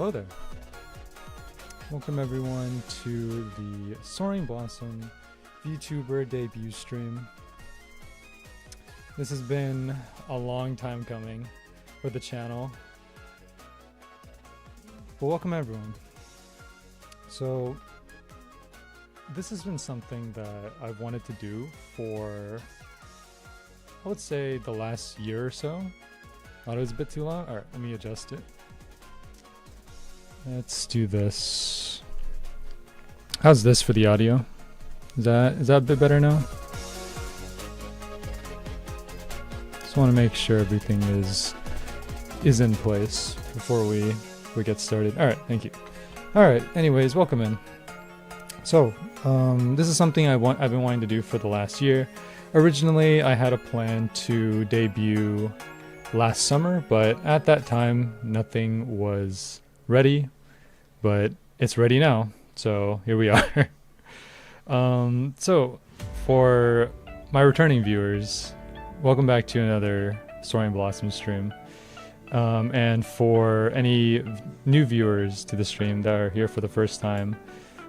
Hello there. Welcome everyone to the Soaring Blossom VTuber debut stream. This has been a long time coming for the channel. But welcome everyone. So this has been something that I've wanted to do for, I would say, the last year or so. Thought it was a bit too long. Alright, let me adjust it. Let's do this. How's this for the audio? Is that a bit better now? Just want to make sure everything is in place before we get started. All right, thank you. All right, anyways, welcome in. So this is something I've been wanting to do for the last year. Originally, I had a plan to debut last summer, but at that time, nothing was ready, but it's ready now. So here we are. So for my returning viewers, welcome back to another Soaring Blossom stream. And for any new viewers to the stream that are here for the first time,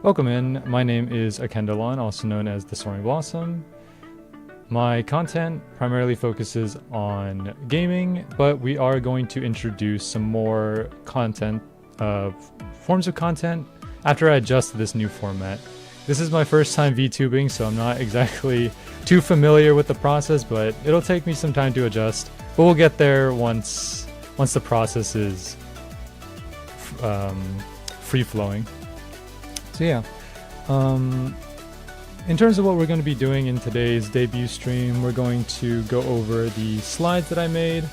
welcome in. My name is Achendilan, also known as the Soaring Blossom. My content primarily focuses on gaming, but we are going to introduce some more content, forms of content after I adjust to this new format. This is my first time VTubing, so I'm not exactly too familiar with the process, but it'll take me some time to adjust. But we'll get there once the process is free-flowing. So yeah. In terms of what we're going to be doing in today's debut stream, we're going to go over the slides that I made,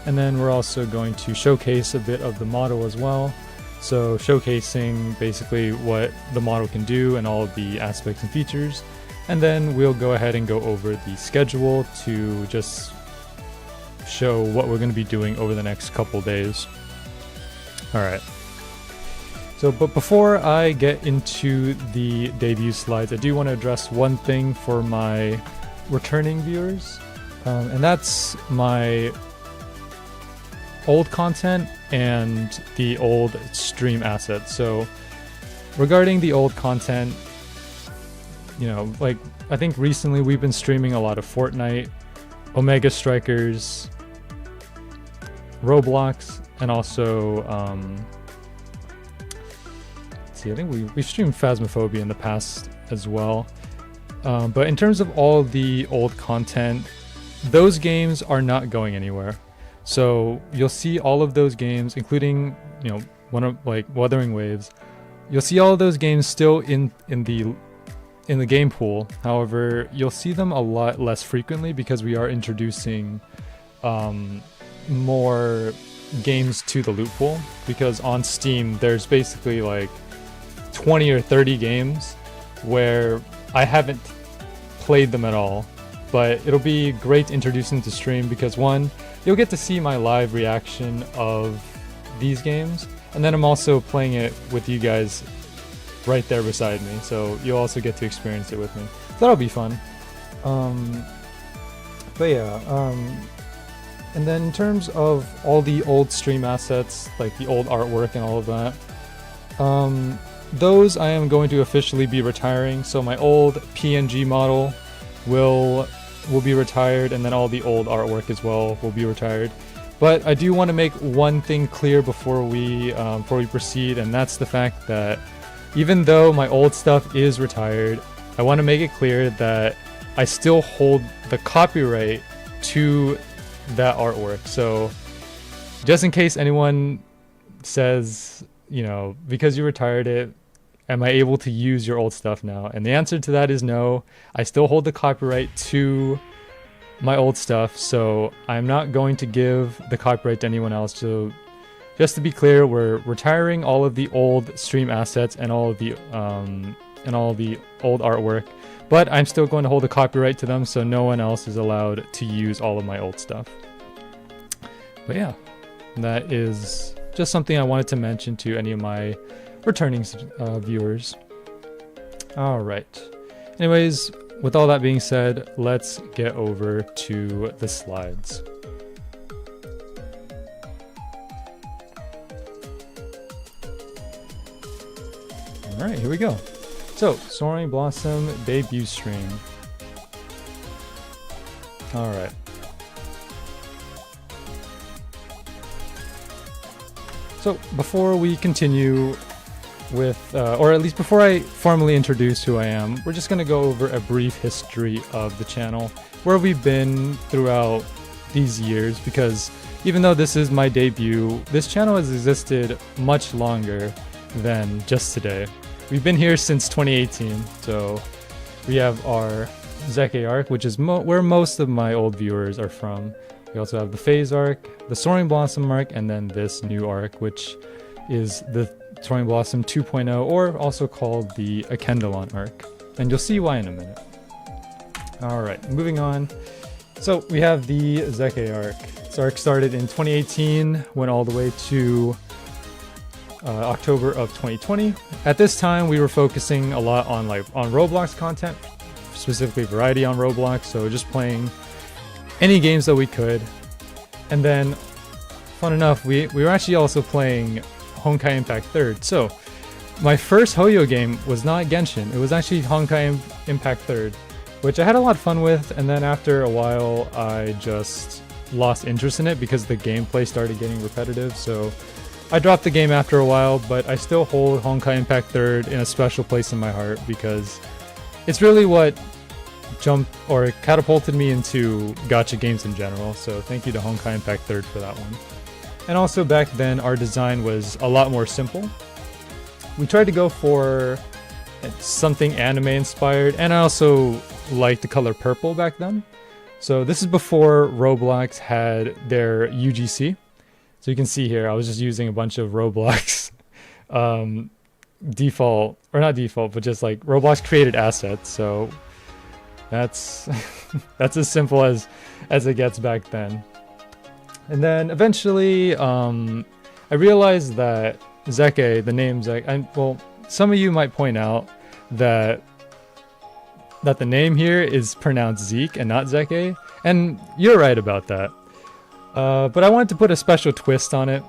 and then we're also going to showcase a bit of the model as well. So showcasing basically what the model can do and all of the aspects and features. And then we'll go ahead and go over the schedule to just show what we're going to be doing over the next couple days. All right. So, but before I get into the debut slides, I do want to address one thing for my returning viewers, and that's my old content and the old stream assets. So regarding the old content, you know, like I think recently we've been streaming a lot of Fortnite, Omega Strikers, Roblox, and also I think we've streamed Phasmophobia in the past as well. But in terms of all the old content, those games are not going anywhere. So you'll see all of those games, including, you know, one of like Wuthering Waves. You'll see all of those games still in the game pool. However, you'll see them a lot less frequently because we are introducing more games to the loot pool. Because on Steam, there's basically like 20 or 30 games where I haven't played them at all, but it'll be great to introduce them to stream because one, you'll get to see my live reaction of these games, and then I'm also playing it with you guys right there beside me, so you'll also get to experience it with me. So that'll be fun. But yeah, and then in terms of all the old stream assets, like the old artwork and all of that, those I am going to officially be retiring. So my old PNG model will be retired, and then all the old artwork as well will be retired. But I do want to make one thing clear before we proceed, and that's the fact that even though my old stuff is retired, I want to make it clear that I still hold the copyright to that artwork. So just in case anyone says, you know, because you retired it, am I able to use your old stuff now? And the answer to that is no. I still hold the copyright to my old stuff, so I'm not going to give the copyright to anyone else. So just to be clear, we're retiring all of the old stream assets and all of the old artwork, but I'm still going to hold the copyright to them, so no one else is allowed to use all of my old stuff. But yeah, that is just something I wanted to mention to any of my returning viewers. All right. Anyways, with all that being said, let's get over to the slides. Alright, here we go. So, Soaring Blossom debut stream. Alright. So, before we continue with, or at least before I formally introduce who I am, we're just going to go over a brief history of the channel, where we've been throughout these years, because even though this is my debut, this channel has existed much longer than just today. We've been here since 2018, so we have our Zeke arc, which is where most of my old viewers are from. We also have the Phase arc, the Soaring Blossom arc, and then this new arc, which is the Soaring Blossom 2.0, or also called the Achendilan arc. And you'll see why in a minute. Alright, moving on. So we have the Zeke arc. This arc started in 2018, went all the way to October of 2020. At this time, we were focusing a lot on Roblox content, specifically variety on Roblox, so just playing any games that we could. And then, fun enough, we were actually also playing Honkai Impact 3rd. So, my first Hoyo game was not Genshin, it was actually Honkai Impact 3rd, which I had a lot of fun with, and then after a while I just lost interest in it because the gameplay started getting repetitive, so I dropped the game after a while, but I still hold Honkai Impact 3rd in a special place in my heart because it's really what catapulted me into gacha games in general, so thank you to Honkai Impact 3rd for that one. And also back then our design was a lot more simple. We tried to go for something anime inspired, and I also liked the color purple back then. So this is before Roblox had their UGC. So you can see here I was just using a bunch of Roblox default, or not default, but just like Roblox created assets. So that's that's as simple as it gets back then. And then eventually I realized that Zeke, the name Zeke, well, some of you might point out that the name here is pronounced Zeke and not Zeke, and you're right about that. But I wanted to put a special twist on it,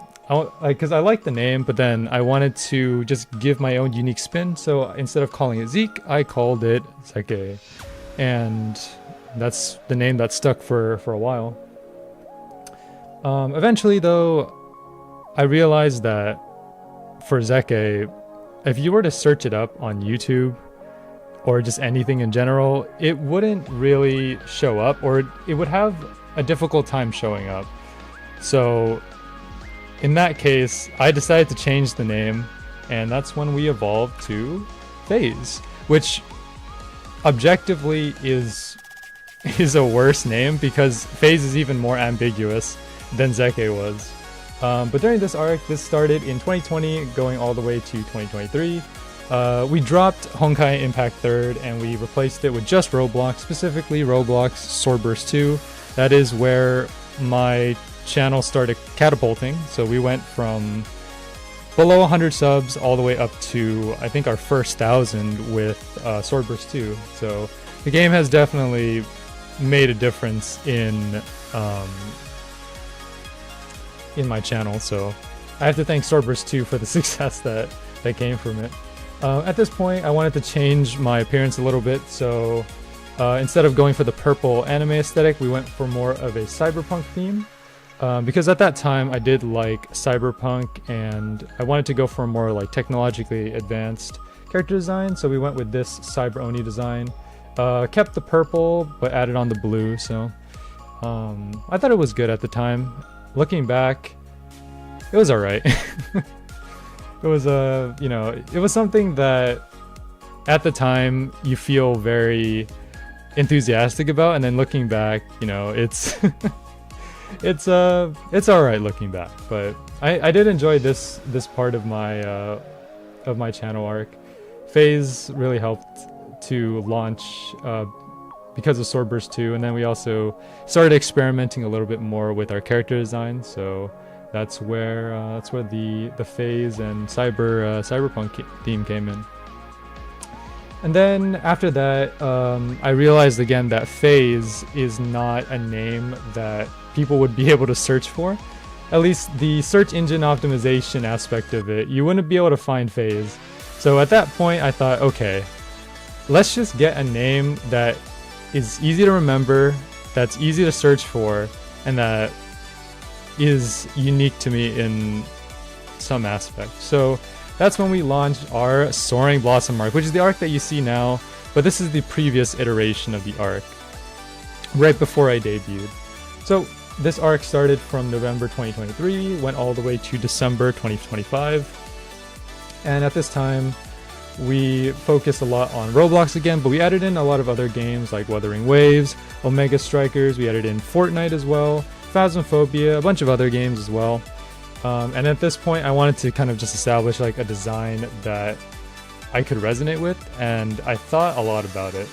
because I like the name, but then I wanted to just give my own unique spin, so instead of calling it Zeke, I called it Zeke. And that's the name that stuck for a while. Eventually though, I realized that for Zeke, if you were to search it up on YouTube, or just anything in general, it wouldn't really show up, or it would have a difficult time showing up. So in that case, I decided to change the name, and that's when we evolved to Phase, which objectively is a worse name because Phase is even more ambiguous than Zeke was. But during this arc, this started in 2020 going all the way to 2023. We dropped Honkai Impact 3rd and we replaced it with just Roblox, specifically Roblox Swordburst 2. That is where my channel started catapulting. So we went from below 100 subs all the way up to, I think, our first 1,000 with Swordburst 2. So the game has definitely made a difference in my channel. So I have to thank Swordburst 2 for the success that came from it. At this point, I wanted to change my appearance a little bit, so instead of going for the purple anime aesthetic, we went for more of a cyberpunk theme. Because at that time, I did like cyberpunk, and I wanted to go for a more like technologically advanced character design, so we went with this Cyber Oni design. Kept the purple, but added on the blue, so I thought it was good at the time. Looking back, it was alright. It was it was something that at the time you feel very enthusiastic about, and then looking back, it's it's alright looking back. But I did enjoy this part of my channel arc. Phase really helped to launch because of Swordburst 2, and then we also started experimenting a little bit more with our character design, so that's where the Phase and cyberpunk theme came in. And then after that, I realized again that Phase is not a name that people would be able to search for. At least the search engine optimization aspect of it, you wouldn't be able to find Phase. So at that point I thought, okay, let's just get a name that is easy to remember, that's easy to search for, and that is unique to me in some aspect. So that's when we launched our Soaring Blossom arc, which is the arc that you see now, but this is the previous iteration of the arc, right before I debuted. So this arc started from November 2023, went all the way to December 2025, and at this time we focused a lot on Roblox again, but we added in a lot of other games like Wuthering Waves, Omega Strikers, we added in Fortnite as well, Phasmophobia, a bunch of other games as well. And at this point I wanted to kind of just establish like a design that I could resonate with, and I thought a lot about it.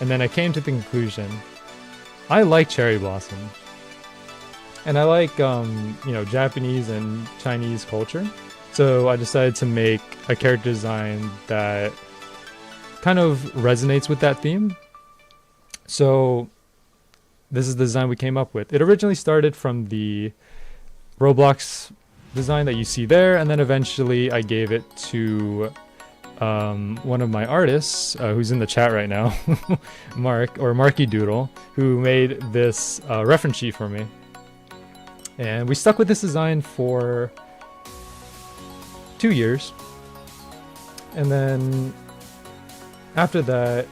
And then I came to the conclusion, I like cherry blossom. And I like, you know, Japanese and Chinese culture. So I decided to make a character design that kind of resonates with that theme. So this is the design we came up with. It originally started from the Roblox design that you see there, and then eventually I gave it to one of my artists, who's in the chat right now, Marky Doodle, who made this reference sheet for me. And we stuck with this design for 2 years. And then after that,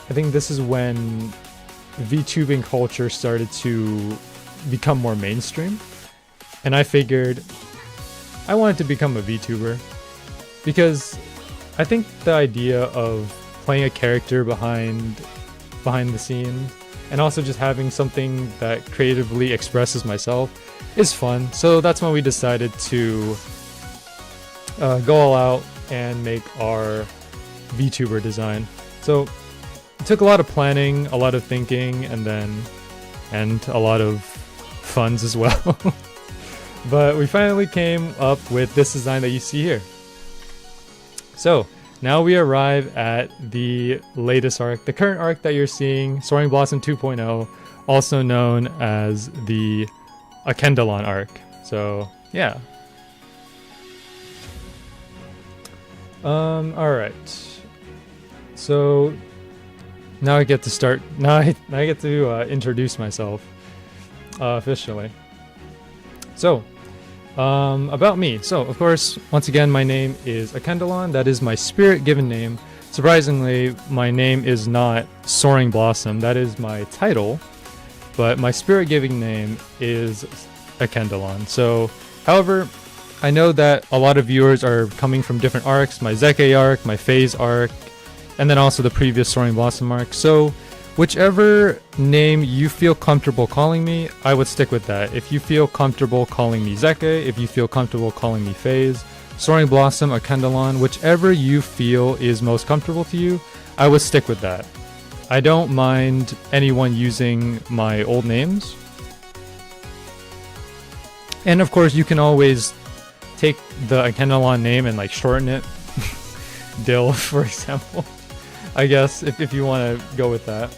I think this is when VTubing culture started to become more mainstream. And I figured I wanted to become a VTuber, because I think the idea of playing a character behind the scenes and also just having something that creatively expresses myself is fun. So that's when we decided to go all out and make our VTuber design. So it took a lot of planning, a lot of thinking, and a lot of funds as well. But we finally came up with this design that you see here. So now we arrive at the latest arc, the current arc that you're seeing, Soaring Blossom 2.0, also known as the Achendilan arc. So yeah. Alright. So now I get to start, now I get to introduce myself officially. So, about me. So, of course, once again, my name is Achendilan. That is my spirit-given name. Surprisingly, my name is not Soaring Blossom. That is my title, but my spirit-giving name is Achendilan. So, however, I know that a lot of viewers are coming from different arcs, my Zeke arc, my Phase arc, and then also the previous Soaring Blossom arc. So, whichever name you feel comfortable calling me, I would stick with that. If you feel comfortable calling me Zeke, if you feel comfortable calling me Phase, Soaring Blossom, Achendilan, whichever you feel is most comfortable to you, I would stick with that. I don't mind anyone using my old names. And of course, you can always take the Achendilan name and like shorten it. Dill, for example. I guess, if you want to go with that.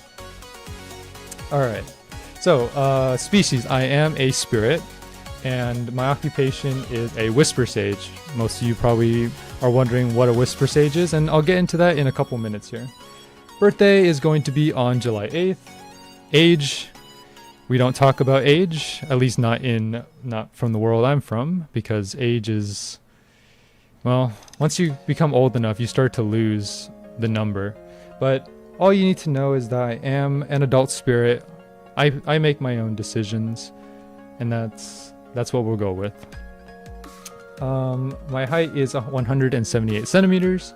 Alright, so species, I am a spirit, and my occupation is a whisper sage. Most of you probably are wondering what a whisper sage is, and I'll get into that in a couple minutes here. Birthday is going to be on July 8th. Age, we don't talk about age, at least not from the world I'm from, because age is, well, once you become old enough, you start to lose the number. But all you need to know is that I am an adult spirit. I make my own decisions, and that's what we'll go with. My height is 178 centimeters.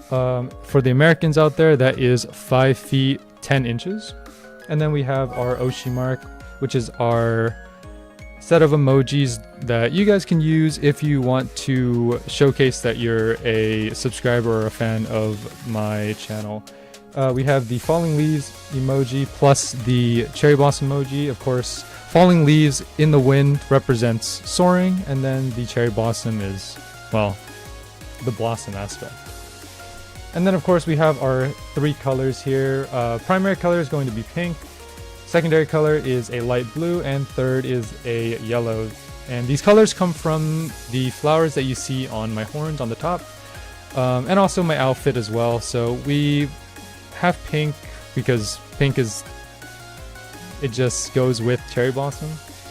For the Americans out there, that is 5 feet 10 inches. And then we have our Oshi mark, which is our set of emojis that you guys can use if you want to showcase that you're a subscriber or a fan of my channel. We have the falling leaves emoji plus the cherry blossom emoji. Of course, falling leaves in the wind represents soaring, and then the cherry blossom is, well, the blossom aspect. And then of course we have our 3 colors here. Primary color is going to be pink, secondary color is a light blue, and third is a yellow. And these colors come from the flowers that you see on my horns on the top. and also my outfit as well. So we have pink because pink is, it just goes with cherry blossom.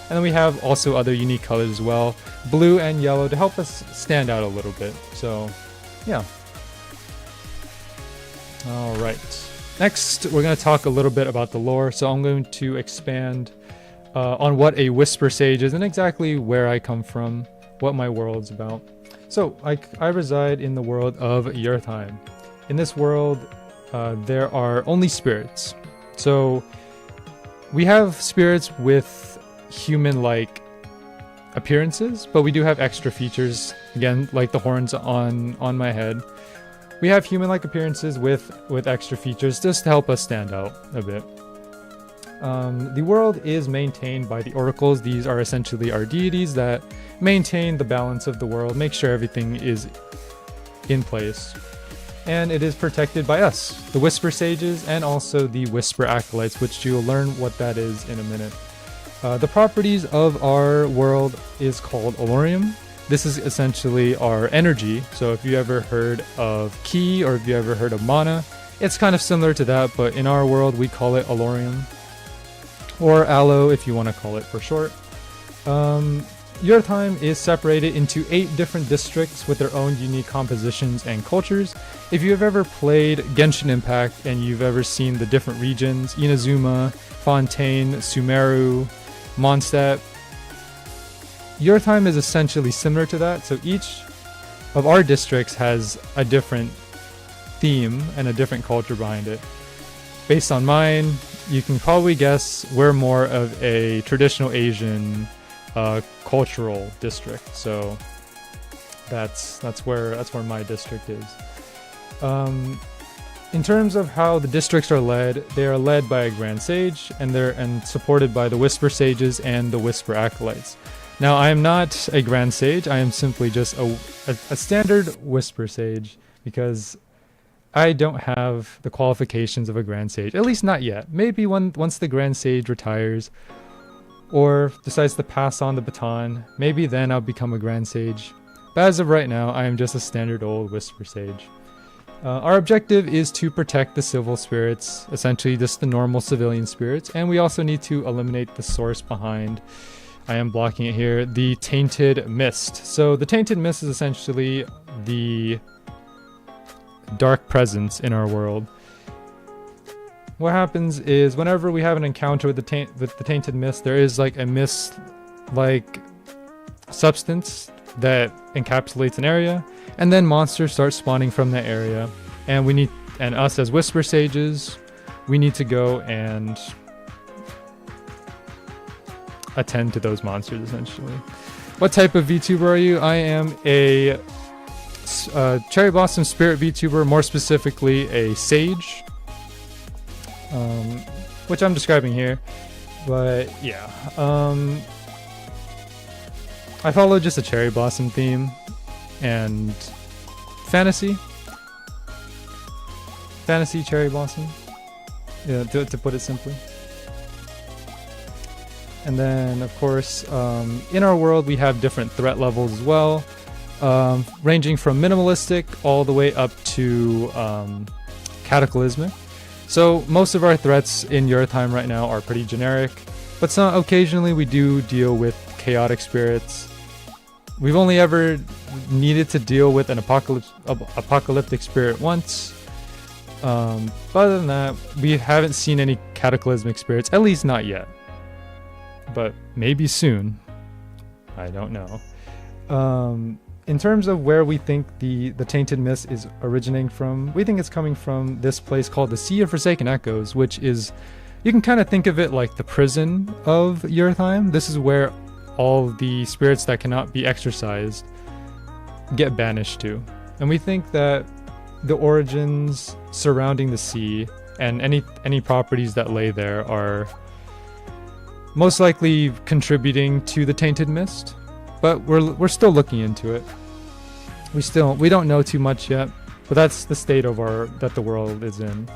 And then we have also other unique colors as well, blue and yellow, to help us stand out a little bit. So yeah. All right. Next, we're going to talk a little bit about the lore. So I'm going to expand on what a Whisper Sage is and exactly where I come from, what my world's about. So I reside in the world of Yrthheim. In this world, there are only spirits. So we have spirits with human-like appearances, but we do have extra features, again, like the horns on my head. We have human-like appearances with extra features just to help us stand out a bit. The world is maintained by the oracles. These are essentially our deities that maintain the balance of the world, make sure everything is in place. And it is protected by us, the Whisper Sages, and also the Whisper Acolytes, which you'll learn what that is in a minute. The properties of our world is called Olorium. This is essentially our energy. So if you ever heard of Ki, or if you ever heard of Mana, it's kind of similar to that, but in our world we call it Olorium. Or Aloe if you want to call it for short. Yrthheim is separated into 8 different districts with their own unique compositions and cultures. If you have ever played Genshin Impact and you've ever seen the different regions, Inazuma, Fontaine, Sumeru, Mondstadt, Yrthheim is essentially similar to that. So each of our districts has a different theme and a different culture behind it. Based on mine, you can probably guess we're more of a traditional Asian cultural district. So that's where my district is. In terms of how the districts are led, they are led by a Grand Sage, and supported by the Whisper Sages and the Whisper Acolytes. Now, I am not a Grand Sage. I am simply just a standard Whisper Sage, because I don't have the qualifications of a Grand Sage, at least not yet. Maybe once the Grand Sage retires or decides to pass on the baton, maybe then I'll become a Grand Sage. But as of right now, I am just a standard old Whisper Sage. Our objective is to protect the civil spirits, essentially just the normal civilian spirits, and we also need to eliminate the source behind, I am blocking it here, the Tainted Mist. So the Tainted Mist is essentially the dark presence in our world. What happens is whenever we have an encounter with the Tainted Mist, there is like a mist-like substance that encapsulates an area, and then monsters start spawning from that area, and us as Whisper Sages, we need to go and attend to those monsters essentially. What type of VTuber are you? I am a Cherry Blossom Spirit VTuber, more specifically a Sage, which I'm describing here. But yeah, I follow just a Cherry Blossom theme and fantasy Cherry Blossom, yeah, to put it simply. And then of course, in our world we have different threat levels as well, ranging from minimalistic all the way up to cataclysmic. So most of our threats in Yrthheim right now are pretty generic, but occasionally we do deal with chaotic spirits. We've only ever needed to deal with an apocalyptic spirit once. But other than that, we haven't seen any cataclysmic spirits, at least not yet. But maybe soon. I don't know. In terms of where we think the Tainted Mist is originating from, we think it's coming from this place called the Sea of Forsaken Echoes, which is, you can kind of think of it like the prison of Yrthheim. This is where all the spirits that cannot be exorcised get banished to. And we think that the origins surrounding the sea and any properties that lay there are most likely contributing to the Tainted Mist, but we're still looking into it. We don't know too much yet, but that's the state of that the world is in.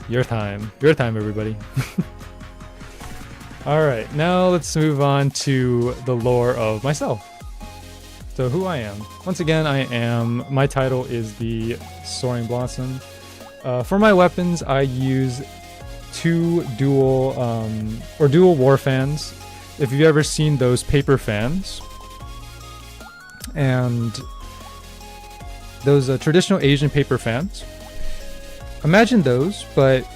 Yrthheim, everybody. All right, now let's move on to the lore of myself. So who I am. Once again, my title is the Soaring Blossom. For my weapons, I use two dual war fans. If you've ever seen those paper fans, and those traditional Asian paper fans, imagine those, but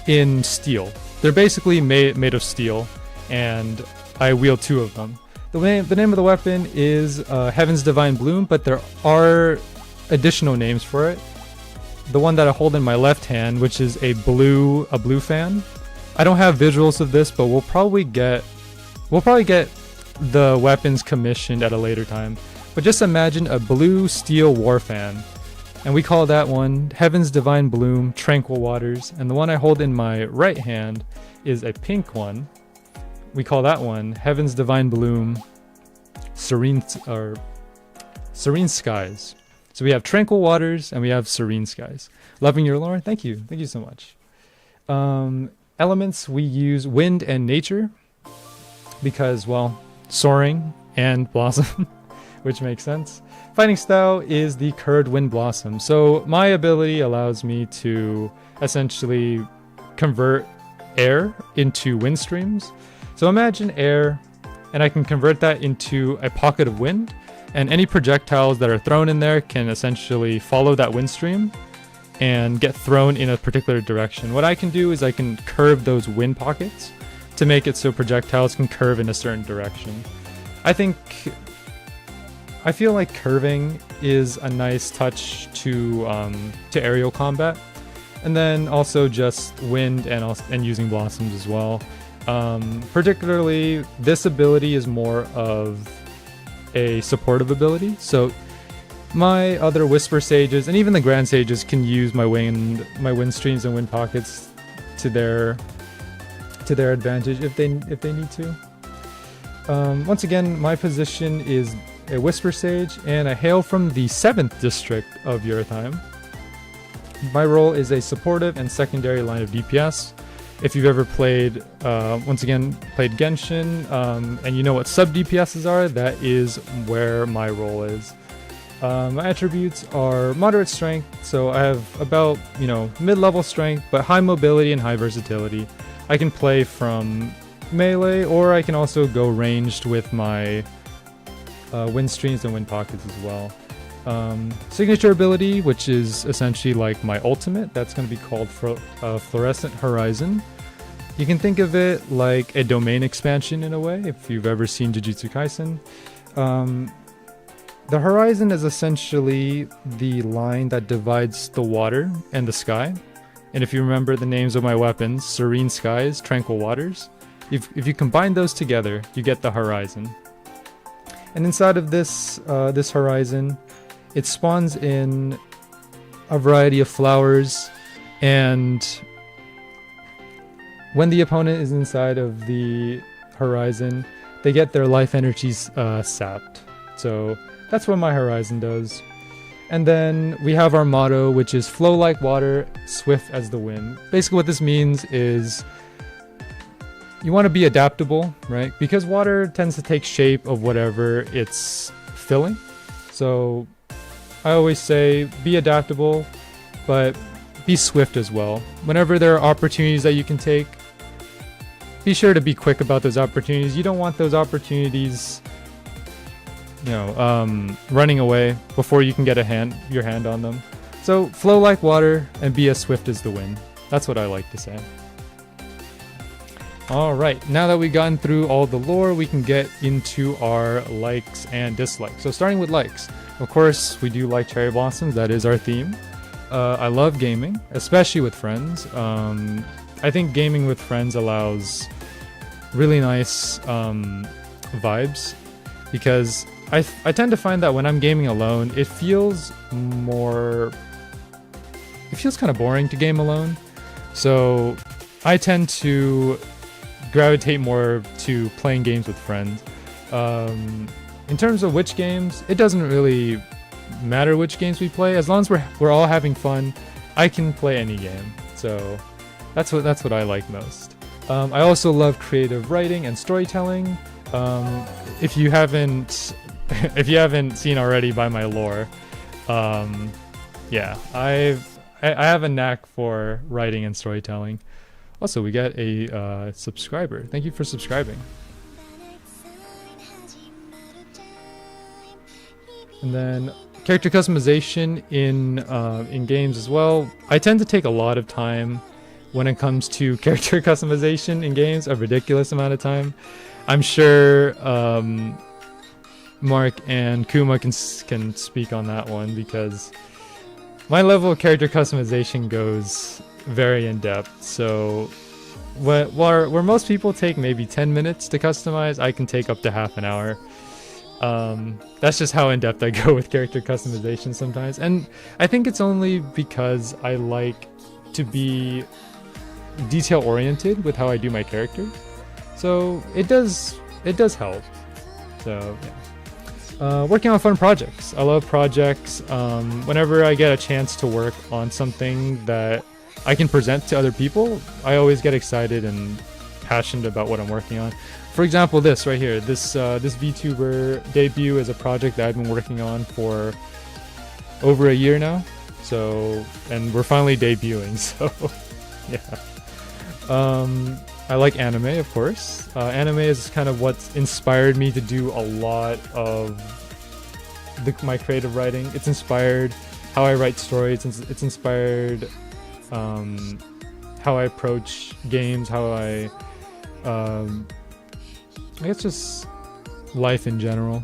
in steel. They're basically made of steel, and I wield two of them. The name of the weapon is Heaven's Divine Bloom, but there are additional names for it. The one that I hold in my left hand, which is a blue fan. I don't have visuals of this, but we'll probably get the weapons commissioned at a later time. But just imagine a blue steel war fan, and we call that one Heaven's Divine Bloom Tranquil Waters. And the one I hold in my right hand is a pink one. We call that one Heaven's Divine Bloom Serene Skies. So we have Tranquil Waters and we have Serene Skies. Loving your lore? Thank you so much. Elements, we use wind and nature because, well, soaring and blossom, which makes sense. Fighting style is the Curd Wind Blossom. So my ability allows me to essentially convert air into wind streams. So imagine air, and I can convert that into a pocket of wind, and any projectiles that are thrown in there can essentially follow that wind stream and get thrown in a particular direction. What I can do is I can curve those wind pockets to make it so projectiles can curve in a certain direction. I feel like curving is a nice touch to aerial combat, and then also just wind and using blossoms as well. Particularly, this ability is more of a supportive ability. So my other Whisper Sages and even the Grand Sages can use my wind streams and wind pockets to their advantage if they need to. Once again, my position is a Whisper Sage, and I hail from the 7th District of Yrthheim. My role is a supportive and secondary line of DPS. If you've ever played Genshin, and you know what sub DPSs are, that is where my role is. My attributes are moderate strength, so I have about, mid-level strength, but high mobility and high versatility. I can play from melee, or I can also go ranged with my wind streams and wind pockets as well. Signature ability, which is essentially like my ultimate, that's going to be called Fluorescent Horizon. You can think of it like a domain expansion in a way, if you've ever seen Jujutsu Kaisen. The horizon is essentially the line that divides the water and the sky. And if you remember the names of my weapons, Serene Skies, Tranquil Waters, if you combine those together, you get the horizon. And inside of this horizon, it spawns in a variety of flowers, and when the opponent is inside of the horizon, they get their life energies sapped. So that's what my horizon does. And then we have our motto, which is flow like water, swift as the wind. Basically what this means is you want to be adaptable, right? Because water tends to take shape of whatever it's filling. So I always say be adaptable, but be swift as well. Whenever there are opportunities that you can take, be sure to be quick about those opportunities. You don't want those opportunities, running away before you can get your hand on them. So flow like water and be as swift as the wind. That's what I like to say. Alright, now that we've gotten through all the lore, we can get into our likes and dislikes. So starting with likes. Of course, we do like cherry blossoms, that is our theme. I love gaming, especially with friends. I think gaming with friends allows really nice vibes, because I tend to find that when I'm gaming alone, it feels kind of boring to game alone. So I tend to gravitate more to playing games with friends. In terms of which games, it doesn't really matter which games we play. As long as we're all having fun, I can play any game. So that's what I like most. I also love creative writing and storytelling. If you haven't if you haven't seen already by my lore, yeah, I have a knack for writing and storytelling. Also, we got a subscriber. Thank you for subscribing. And then character customization in games as well. I tend to take a lot of time when it comes to character customization in games, a ridiculous amount of time. I'm sure Mark and Kuma can speak on that one, because my level of character customization goes very in depth. So where most people take maybe 10 minutes to customize, I can take up to half an hour. That's just how in depth I go with character customization sometimes, and I think it's only because I like to be detail oriented with how I do my character, so it does help. So yeah. Working on fun projects. I love projects. Whenever I get a chance to work on something that I can present to other people, I always get excited and passionate about what I'm working on. For example, this right here, this VTuber debut is a project that I've been working on for over a year now. So, and we're finally debuting, so yeah. I like anime, of course. Anime is kind of what's inspired me to do a lot of my creative writing. It's inspired how I write stories. It's inspired how I approach games, how I guess just life in general.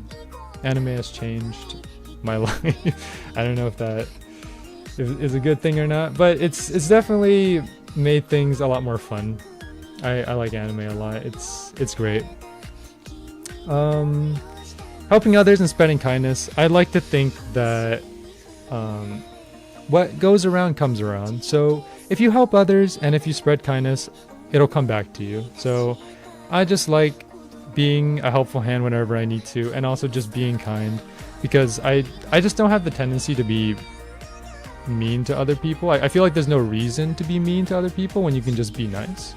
Anime has changed my life. I don't know if that is a good thing or not, but it's definitely made things a lot more fun. I like anime a lot. It's great. Helping others and spreading kindness. I'd like to think that what goes around comes around. So if you help others and if you spread kindness, it'll come back to you. So I just like being a helpful hand whenever I need to, and also just being kind, because I just don't have the tendency to be mean to other people. I feel like there's no reason to be mean to other people when you can just be nice.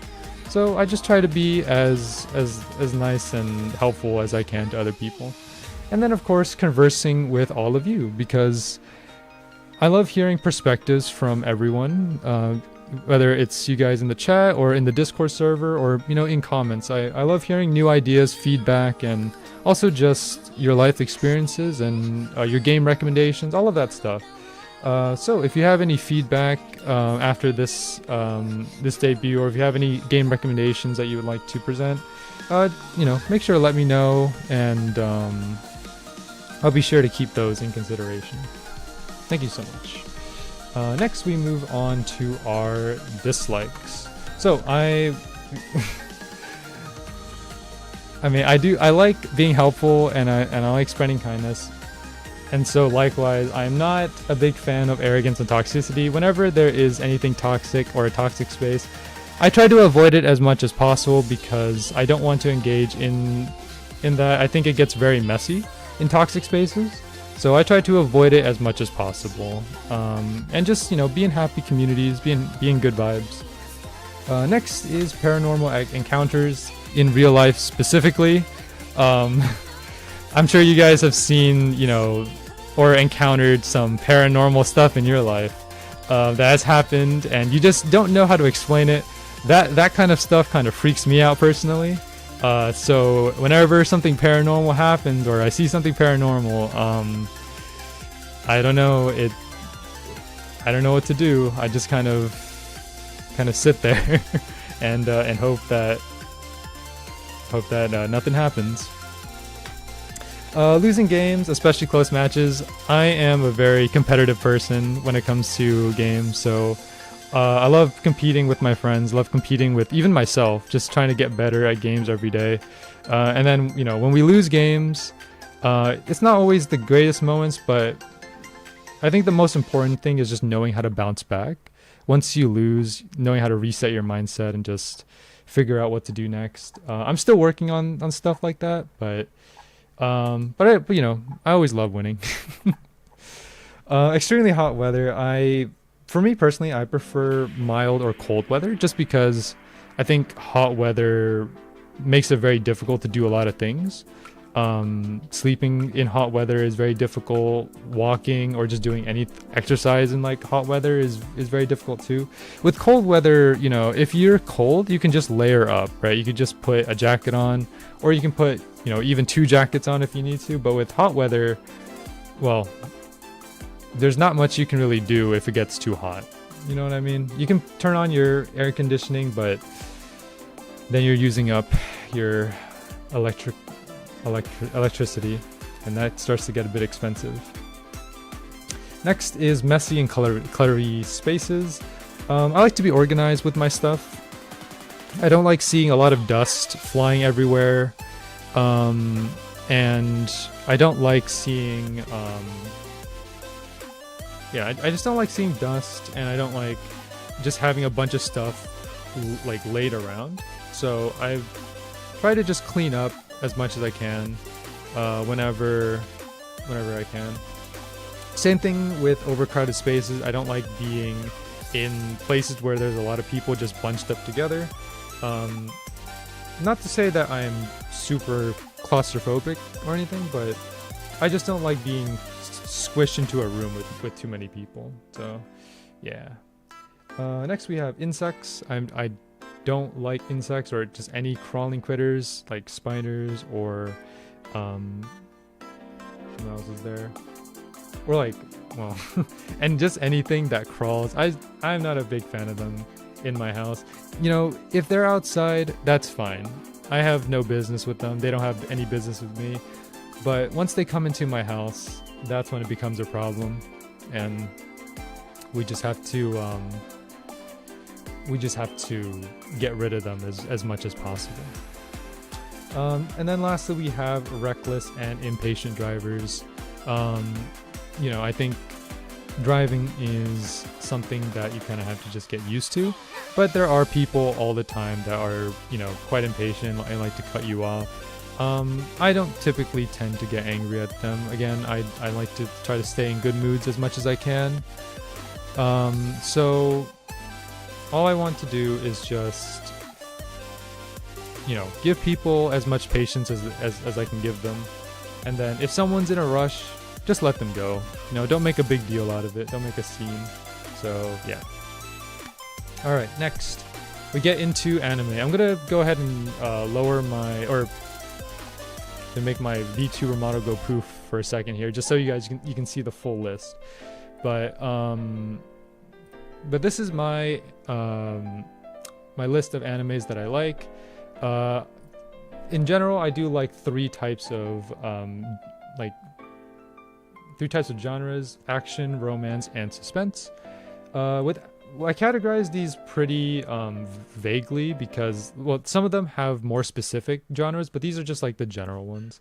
So I just try to be as nice and helpful as I can to other people. And then of course conversing with all of you, because I love hearing perspectives from everyone, whether it's you guys in the chat or in the Discord server or, you know, in comments. I love hearing new ideas, feedback, and also just your life experiences and your game recommendations, all of that stuff. So if you have any feedback after this this debut, or if you have any game recommendations that you would like to present, you know, make sure to let me know, and I'll be sure to keep those in consideration. Thank you so much. Next we move on to our dislikes. So I mean, I like being helpful, and I like spreading kindness. And so likewise, I'm not a big fan of arrogance and toxicity. Whenever there is anything toxic or a toxic space, I try to avoid it as much as possible, because I don't want to engage in that. I think it gets very messy in toxic spaces. So I try to avoid it as much as possible. And just, you know, be in happy communities, be in good vibes. Next is paranormal encounters in real life specifically. I'm sure you guys have seen, you know, or encountered some paranormal stuff in your life that has happened, and you just don't know how to explain it. That kind of stuff kind of freaks me out personally. So whenever something paranormal happens, or I see something paranormal, I don't know what to do. I just kind of sit there and hope that nothing happens. Losing games, especially close matches. I am a very competitive person when it comes to games, so I love competing with my friends, love competing with even myself, just trying to get better at games every day. And then, you know, when we lose games, it's not always the greatest moments, but I think the most important thing is just knowing how to bounce back. Once you lose, knowing how to reset your mindset and just figure out what to do next. I'm still working on stuff like that, but you know, I always love winning. Extremely hot weather. For me personally, I prefer mild or cold weather, just because I think hot weather makes it very difficult to do a lot of things. Sleeping in hot weather is very difficult. Walking or just doing any exercise in like hot weather is very difficult too. With cold weather, you know, if you're cold, you can just layer up, right? You could just put a jacket on, or you can put, you know, even 2 jackets on if you need to. But with hot weather, well, there's not much you can really do if it gets too hot. You know what I mean? You can turn on your air conditioning, but then you're using up your electricity, and that starts to get a bit expensive. Next is messy and cluttery spaces. I like to be organized with my stuff. I don't like seeing a lot of dust flying everywhere, and I don't like seeing I just don't like seeing dust, and I don't like just having a bunch of stuff like laid around. So I try to just clean up as much as I can whenever I can. Same thing with overcrowded spaces. I don't like being in places where there's a lot of people just bunched up together. Not to say that I'm super claustrophobic or anything, but I just don't like being squished into a room with too many people. So yeah. Next we have insects. I don't like insects or just any crawling critters like spiders or what else is there? Or like, well, and just anything that crawls. I'm not a big fan of them in my house. You know, if they're outside, that's fine. I have no business with them. They don't have any business with me. But once they come into my house, that's when it becomes a problem, and we just have to get rid of them as much as possible. And then lastly, we have reckless and impatient drivers. You know, I think driving is something that you kind of have to just get used to, but there are people all the time that are, you know, quite impatient and like to cut you off. I don't typically tend to get angry at them. Again, I like to try to stay in good moods as much as I can. So all I want to do is just, you know, give people as much patience as I can give them. And then if someone's in a rush, just let them go. You know, don't make a big deal out of it. Don't make a scene. So yeah. All right, next we get into anime. I'm gonna go ahead and lower my, or to make my VTuber model go poof for a second here, just so you guys can see the full list. But this is my my list of animes that I like. In general, I do like three types of genres: action, romance, and suspense. I categorize these pretty vaguely because, well, some of them have more specific genres, but these are just like the general ones.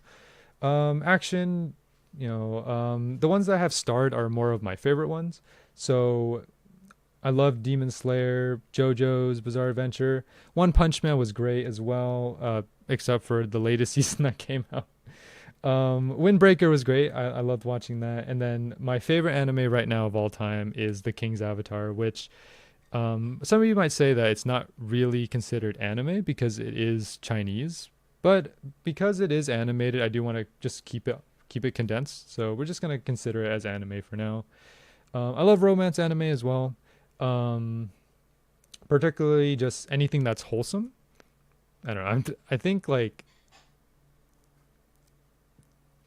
Action, you know, the ones that have starred are more of my favorite ones. So I love Demon Slayer, JoJo's Bizarre Adventure. One Punch Man was great as well, except for the latest season that came out. Windbreaker was great. I loved watching that. And then my favorite anime right now of all time is The King's Avatar, which some of you might say that it's not really considered anime because it is Chinese, but because it is animated, I do want to just keep it condensed. So we're just gonna consider it as anime for now. I love romance anime as well, particularly just anything that's wholesome. I don't know. I think like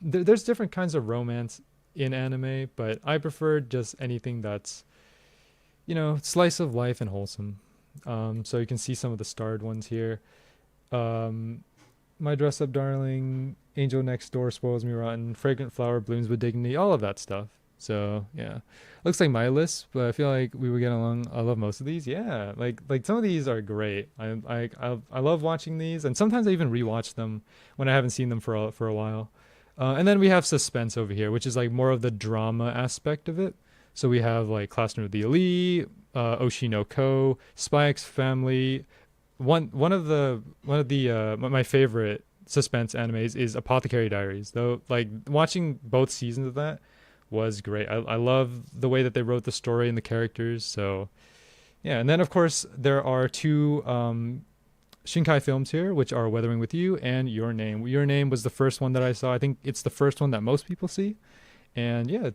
there's different kinds of romance in anime, but I prefer just anything that's, you know, slice of life and wholesome. So you can see some of the starred ones here. My Dress Up Darling, Angel Next Door, Spoils Me Rotten, Fragrant Flower Blooms with Dignity, all of that stuff. So yeah, looks like my list, but I feel like we would get along. I love most of these. Yeah, like some of these are great. I love watching these, and sometimes I even rewatch them when I haven't seen them for a while. And then we have suspense over here, which is like more of the drama aspect of it. So we have like Classroom of the Elite, Oshi no Ko, Spy X Family. One of my favorite suspense animes is Apothecary Diaries. Though, like watching both seasons of that was great. I love the way that they wrote the story and the characters. So yeah, and then of course there are two Shinkai films here, which are Weathering with You and Your Name. Your Name was the first one that I saw. I think it's the first one that most people see, and yeah,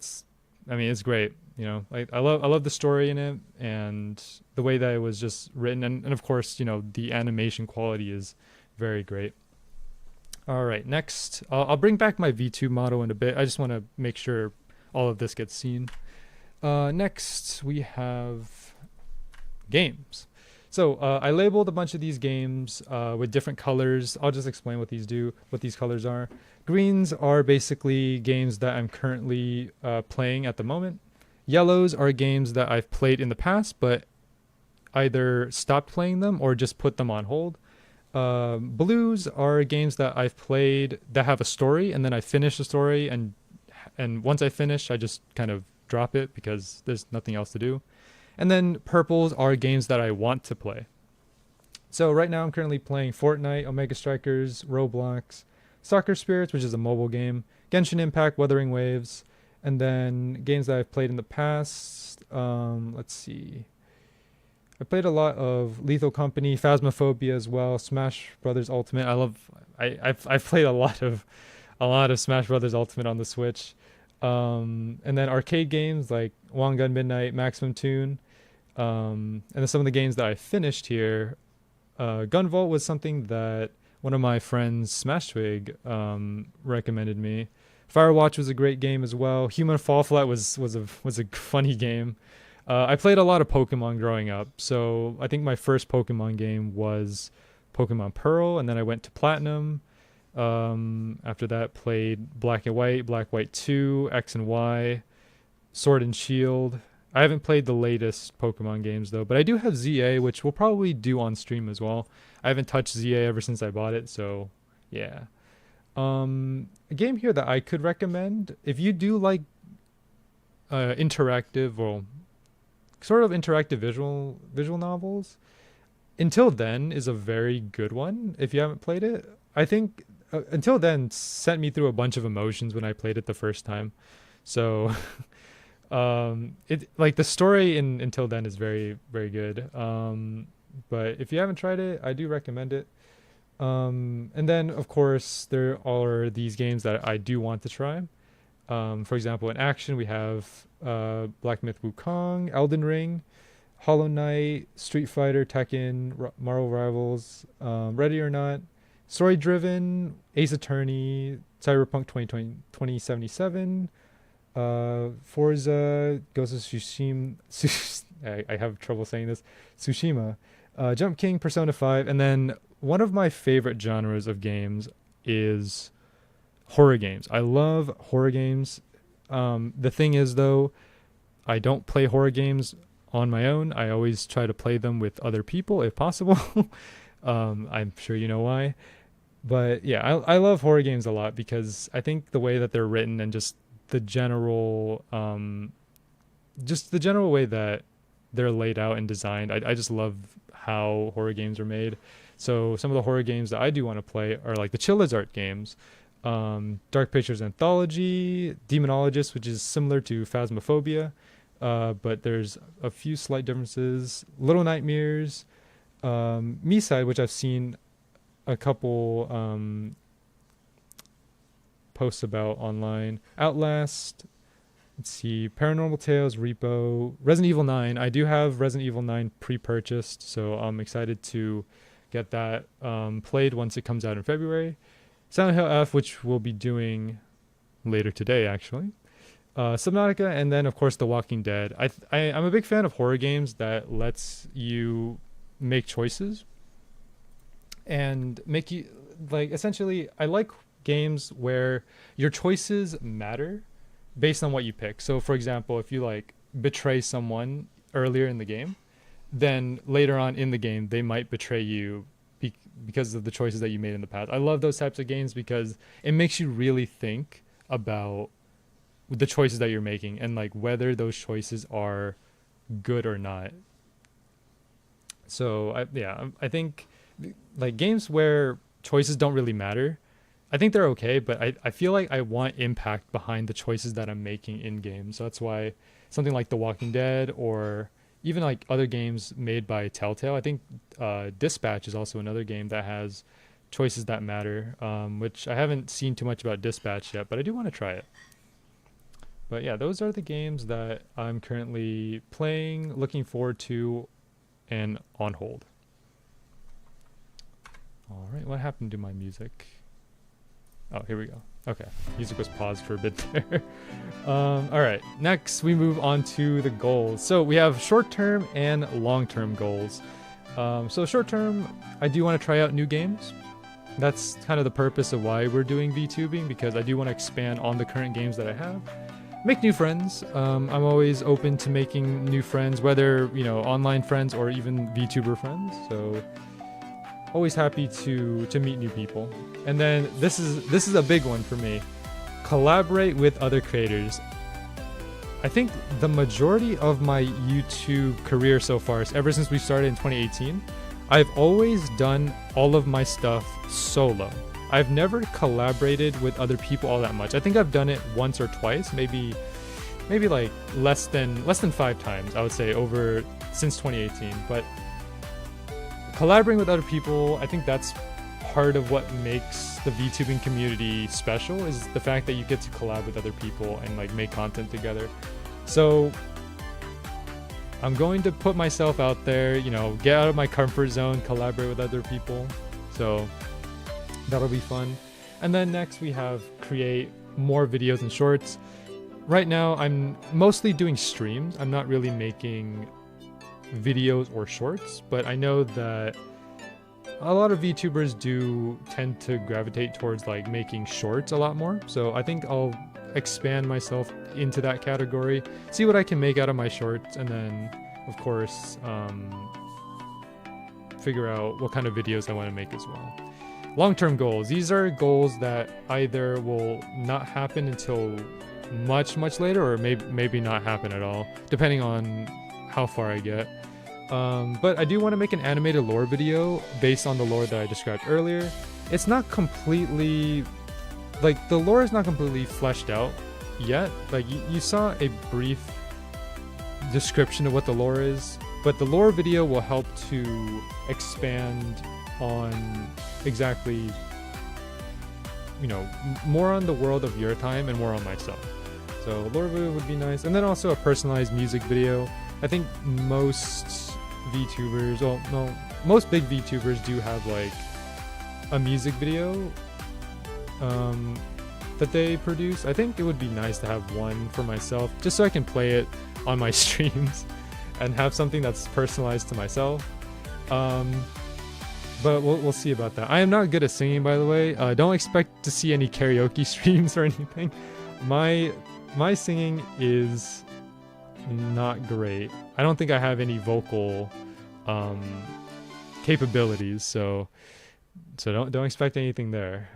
I mean, it's great. You know, I love the story in it and the way that it was just written, and of course, you know, the animation quality is very great. All right, next, I'll bring back my V2 model in a bit. I just want to make sure all of this gets seen. Next, we have games. So I labeled a bunch of these games with different colors. I'll just explain what these colors are. Greens are basically games that I'm currently playing at the moment. Yellows are games that I've played in the past, but either stopped playing them or just put them on hold. Blues are games that I've played that have a story, and then I finish the story, and once I finish, I just kind of drop it because there's nothing else to do. And then purples are games that I want to play. So right now I'm currently playing Fortnite, Omega Strikers, Roblox, Soccer Spirits, which is a mobile game, Genshin Impact, Wuthering Waves, and then games that I've played in the past. Let's see. I played a lot of Lethal Company, Phasmophobia as well, Smash Brothers Ultimate. I've played a lot of Smash Brothers Ultimate on the Switch. And then arcade games like One Gun Midnight, Maximum Tune. And then some of the games that I finished here. Gunvolt was something that one of my friends, Smash Twig, recommended me. Firewatch was a great game as well. Human Fall Flat was a funny game. I played a lot of Pokemon growing up, so I think my first Pokemon game was Pokemon Pearl, and then I went to Platinum. After that, played Black and White 2, X and Y, Sword and Shield. I haven't played the latest Pokemon games though, but I do have ZA, which we'll probably do on stream as well. I haven't touched ZA ever since I bought it, so yeah. A game here that I could recommend if you do like interactive or sort of interactive visual novels. Until Then is a very good one if you haven't played it. I think Until Then sent me through a bunch of emotions when I played it the first time. So it like the story in Until Then is very, very good. But if you haven't tried it, I do recommend it. And then of course there are these games that I do want to try. For example, in action we have Black Myth Wukong, Elden Ring, Hollow Knight, Street Fighter, Tekken, Marvel Rivals, Ready or Not, Story Driven, Ace Attorney, Cyberpunk 2077, Forza, Ghost of Tsushima, I have trouble saying this, Tsushima, Jump King, Persona 5, and then one of my favorite genres of games is horror games. I love horror games. The thing is though, I don't play horror games on my own. I always try to play them with other people if possible. I'm sure you know why. But yeah, I love horror games a lot because I think the way that they're written and just the general way that they're laid out and designed, I just love how horror games are made. So some of the horror games that I do want to play are like the Chilla's Art games, Dark Pictures Anthology, Demonologist, which is similar to Phasmophobia, but there's a few slight differences. Little Nightmares, Me-Side, which I've seen a couple posts about online. Outlast, let's see, Paranormal Tales, Repo, Resident Evil 9. I do have Resident Evil 9 pre-purchased, so I'm excited to get that played once it comes out in February. Silent Hill F, which we'll be doing later today, actually. Subnautica, and then of course The Walking Dead. I'm a big fan of horror games that lets you make choices and make you like essentially. I like games where your choices matter based on what you pick. So, for example, if you like betray someone earlier in the game, then later on in the game they might betray you because of the choices that you made in the past. I love those types of games because it makes you really think about the choices that you're making and like whether those choices are good or not. So I think like games where choices don't really matter, I think they're okay, but I feel like I want impact behind the choices that I'm making in games. So that's why something like The Walking Dead or even like other games made by Telltale. I think Dispatch is also another game that has choices that matter, which I haven't seen too much about Dispatch yet, but I do want to try it. But yeah, those are the games that I'm currently playing, looking forward to, and on hold. All right, what happened to my music? Oh, here we go. Okay, music was paused for a bit there. All right, next we move on to the goals. So we have short-term and long-term goals. So short-term, I do want to try out new games. That's kind of the purpose of why we're doing VTubing, because I do want to expand on the current games that I have. Make new friends. I'm always open to making new friends, whether, you know, online friends or even VTuber friends. So always happy to meet new people. And then this is a big one for me. Collaborate with other creators. I think the majority of my YouTube career so far, ever since we started in 2018, I've always done all of my stuff solo. I've never collaborated with other people all that much. I think I've done it once or twice, maybe like less than 5 times, I would say, over since 2018. But collaborating with other people, I think that's part of what makes the VTubing community special, is the fact that you get to collab with other people and like make content together. So I'm going to put myself out there, you know, get out of my comfort zone, collaborate with other people. So that'll be fun. And then next we have create more videos and shorts. Right now I'm mostly doing streams. I'm not really making videos or shorts, but I know that a lot of VTubers do tend to gravitate towards like making shorts a lot more. So I think I'll expand myself into that category, see what I can make out of my shorts, and then of course figure out what kind of videos I want to make as well. Long-term goals. These are goals that either will not happen until much later, or maybe not happen at all, depending on how far I get. But I do want to make an animated lore video based on the lore that I described earlier. It's not completely, like, the lore is not completely fleshed out yet. Like, you saw a brief description of what the lore is, but the lore video will help to expand on exactly, you know, more on the world of Yrthheim and more on myself. So lore video would be nice. And then also a personalized music video. I think most VTubers, well, no, most big VTubers do have like a music video that they produce. I think it would be nice to have one for myself, just so I can play it on my streams and have something that's personalized to myself. But we'll see about that. I am not good at singing, by the way. Don't expect to see any karaoke streams or anything. My singing is not great. I don't think I have any vocal capabilities, so don't expect anything there.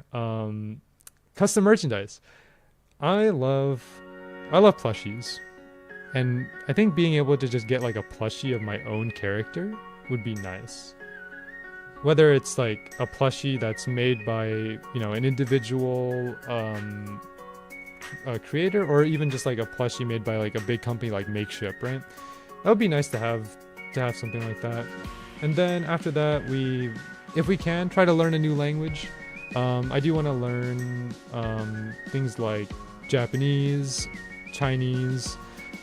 Custom merchandise. I love plushies, and I think being able to just get like a plushie of my own character would be nice. Whether it's like a plushie that's made by, you know, an individual creator, or even just like a plushie made by like a big company like Makeshift, right? That would be nice to have something like that. And then after that, if we can, try to learn a new language. I do want to learn things like Japanese, Chinese,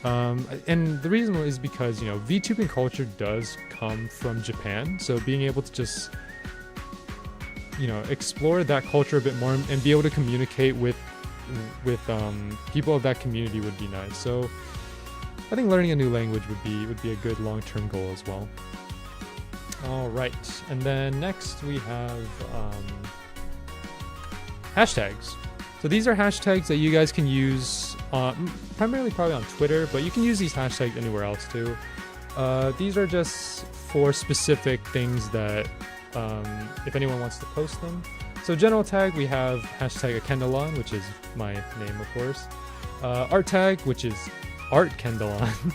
and the reason is because, you know, VTubing culture does come from Japan, so being able to just, you know, explore that culture a bit more and be able to communicate with people of that community would be nice. So I think learning a new language would be a good long-term goal as well. All right, and then next we have hashtags. So these are hashtags that you guys can use primarily probably on Twitter, but you can use these hashtags anywhere else too. These are just for specific things that if anyone wants to post them. So general tag, we have hashtag Achendilan, which is my name, of course. Art tag, which is Achendilan.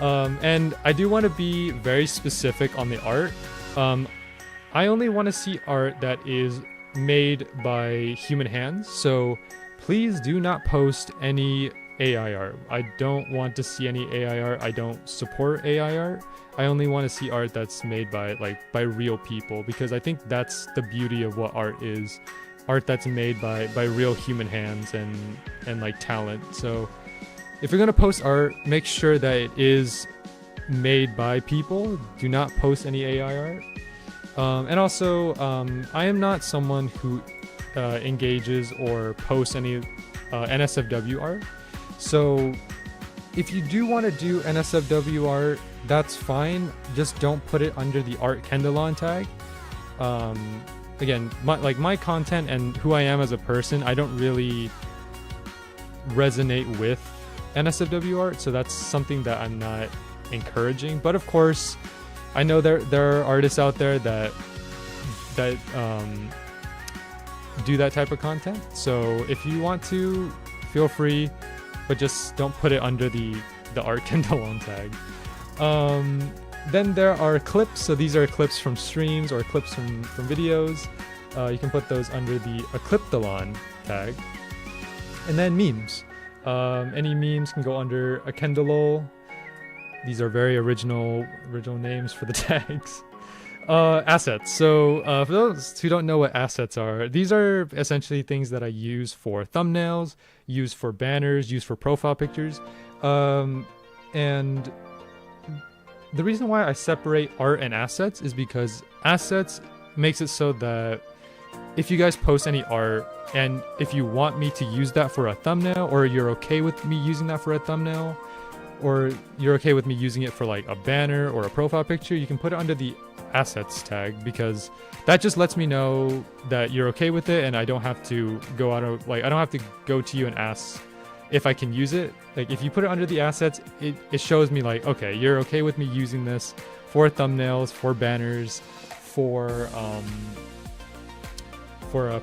And I do want to be very specific on the art. I only want to see art that is made by human hands, so please do not post any AI art. I don't want to see any AI art. I don't support AI art. I only want to see art that's made by real people, because I think that's the beauty of what art is. Art that's made by real human hands and like talent. So if you're gonna post art, make sure that it is made by people. Do not post any AI art. And also, I am not someone who engages or posts any NSFW art. So if you do want to do NSFW art, that's fine. Just don't put it under the Achendilan tag. Again, my content and who I am as a person, I don't really resonate with NSFW art, so that's something that I'm not encouraging. But of course, I know there are artists out there that do that type of content. So if you want to, feel free, but just don't put it under the Achendilan tag. Then there are clips. So these are clips from streams or clips from videos. You can put those under the Achendilan tag. And then memes. Any memes can go under Achendilol. These are very original names for the tags. Assets. So for those who don't know what assets are, these are essentially things that I use for thumbnails, use for banners, use for profile pictures. And the reason why I separate art and assets is because assets makes it so that if you guys post any art and if you want me to use that for a thumbnail, or you're okay with me using that for a thumbnail, or you're okay with me using it for like a banner or a profile picture, you can put it under the assets tag, because that just lets me know that you're okay with it, and I don't have to go out of I don't have to go to you and ask if I can use it. Like if you put it under the assets, it shows me like, okay, you're okay with me using this for thumbnails, for banners, for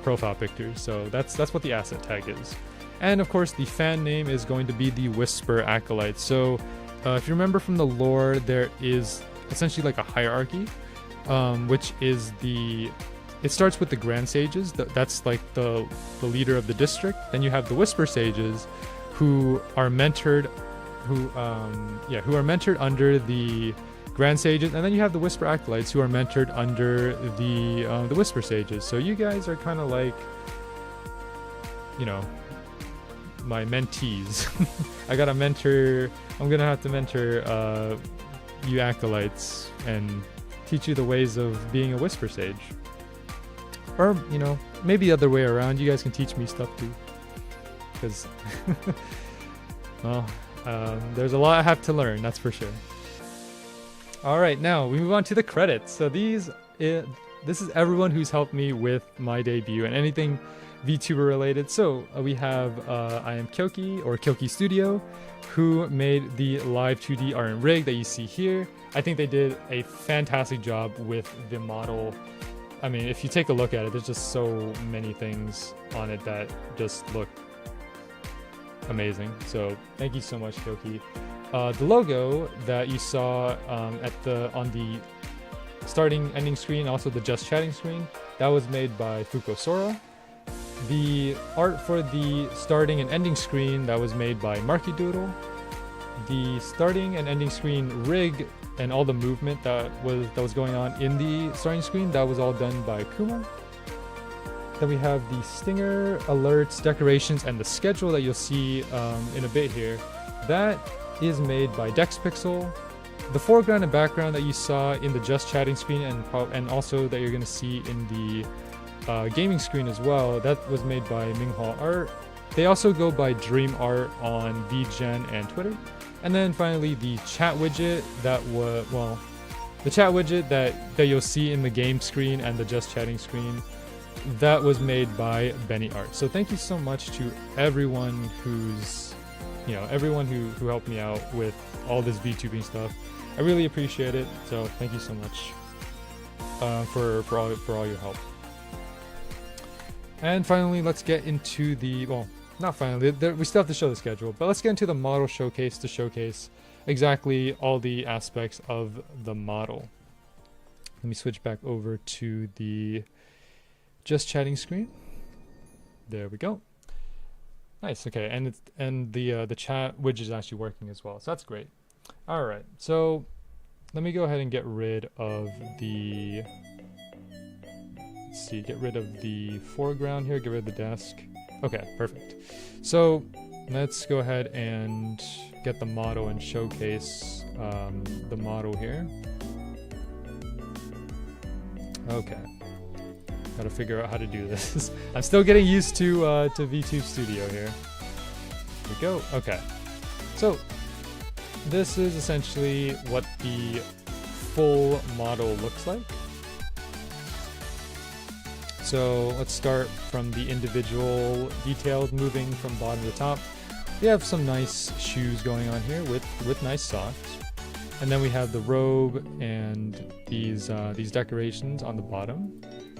profile pictures. So that's what the asset tag is. And of course, the fan name is going to be the Whisper Acolyte. So if you remember from the lore, there is essentially like a hierarchy, which is it starts with the Grand Sages. That's like the leader of the district. Then you have the Whisper Sages, who are mentored, who are mentored under the Grand Sages, and then you have the Whisper Acolytes, who are mentored under the Whisper Sages. So you guys are kind of like, my mentees. I gotta mentor. I'm gonna have to mentor you acolytes and teach you the ways of being a Whisper Sage. Or maybe the other way around. You guys can teach me stuff too. Because, well, there's a lot I have to learn. That's for sure. All right, now we move on to the credits. So this is everyone who's helped me with my debut and anything VTuber related. So we have I am Kyoki, or Kyoki Studio, who made the live 2D art and rig that you see here. I think they did a fantastic job with the model. I mean, if you take a look at it, there's just so many things on it that just look amazing. So thank you so much, Kyoki. The logo that you saw on the starting ending screen, also the just chatting screen, that was made by Fuko Sora. The art for the starting and ending screen, that was made by Marky Doodle. The starting and ending screen rig and all the movement that was going on in the starting screen, that was all done by Kuma. Then we have the stinger, alerts, decorations, and the schedule that you'll see in a bit here. That is made by DexPixel. The foreground and background that you saw in the just chatting screen and also that you're going to see in the gaming screen as well, that was made by Minghua Art. They also go by Dream Art on VGen and Twitter. And then finally, the chat widget that you'll see in the game screen and the just chatting screen, that was made by Benny Art. So thank you so much to everyone who's everyone who helped me out with all this VTubing stuff. I really appreciate it. So thank you so much for all your help. And finally, let's get into not finally, we still have to show the schedule, but let's get into the model showcase to showcase exactly all the aspects of the model. Let me switch back over to the just chatting screen. There we go. Nice. Okay, and the chat widget is actually working as well, so that's great. All right, so let me go ahead and get rid of the. Let's see, get rid of the foreground here. Get rid of the desk. Okay, perfect. So let's go ahead and get the model and showcase the model here. Okay. Gotta figure out how to do this. I'm still getting used to VTube Studio here. Here we go. Okay. So this is essentially what the full model looks like. So let's start from the individual details, moving from bottom to top. We have some nice shoes going on here with nice socks. And then we have the robe and these decorations on the bottom.